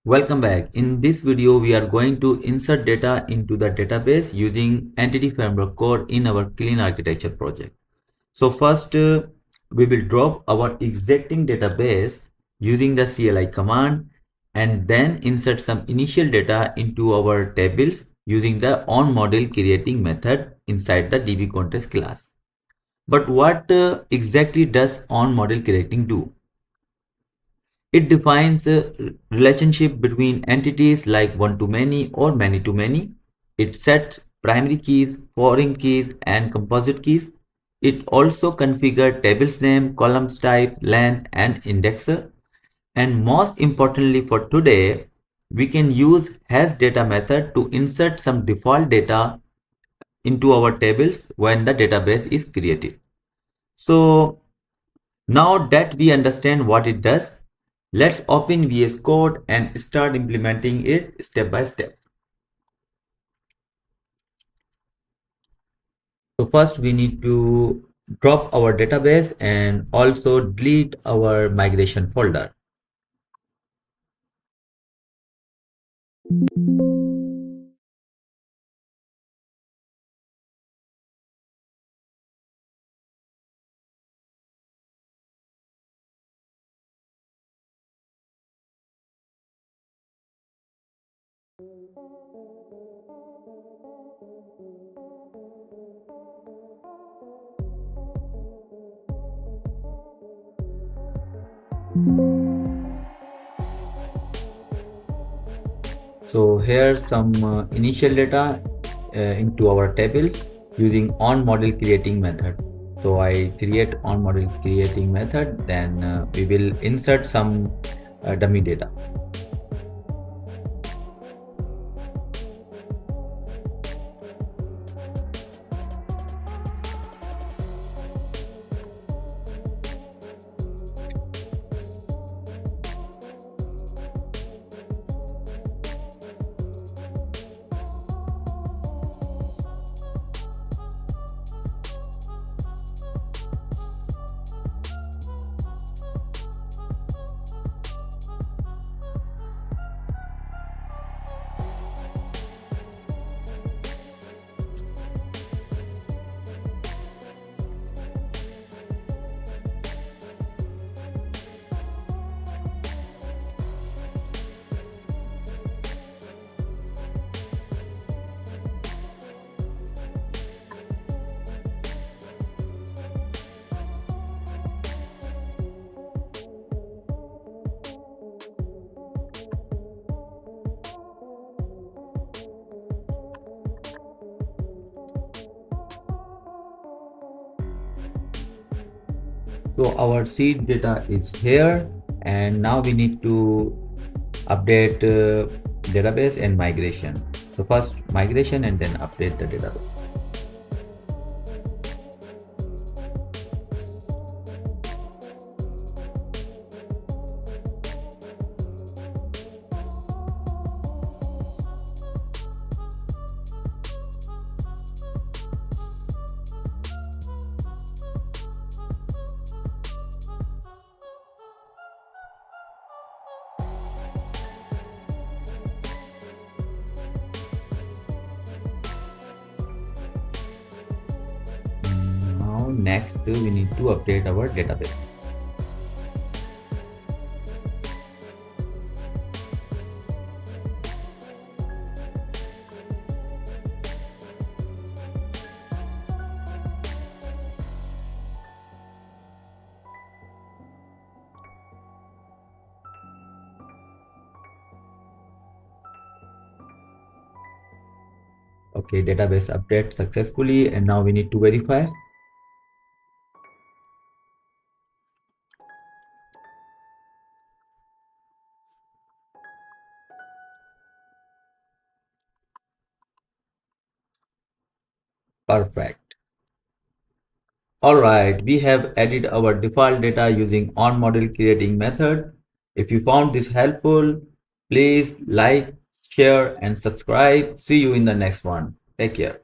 Welcome back. In this video, we are going to insert data into the database using Entity Framework core in our clean architecture project. So first, we will drop our existing database using the CLI command and then insert some initial data into our tables using the OnModelCreating method inside the DbContext class. But what exactly does OnModelCreating do? It defines a relationship between entities like one-to-many or many-to-many. It sets primary keys, foreign keys, and composite keys. It also configures tables name, columns type, length, and indexer. And most importantly for today, we can use HasData method to insert some default data into our tables when the database is created. So now that we understand what it does, let's open VS Code and start implementing it step by step. So first we need to drop our database and also delete our migration folder. So here's some initial data into our tables using OnModelCreating method. So I create OnModelCreating method, then we will insert some dummy data. So our seed data is here, and now we need to update database and migration. So first migration and then update the database. Next, we need to update our database. Okay, database update successfully, and now we need to verify. Perfect. Alright, we have added our default data using OnModelCreating method. If you found this helpful, please like, share, and subscribe. See you in the next one. Take care.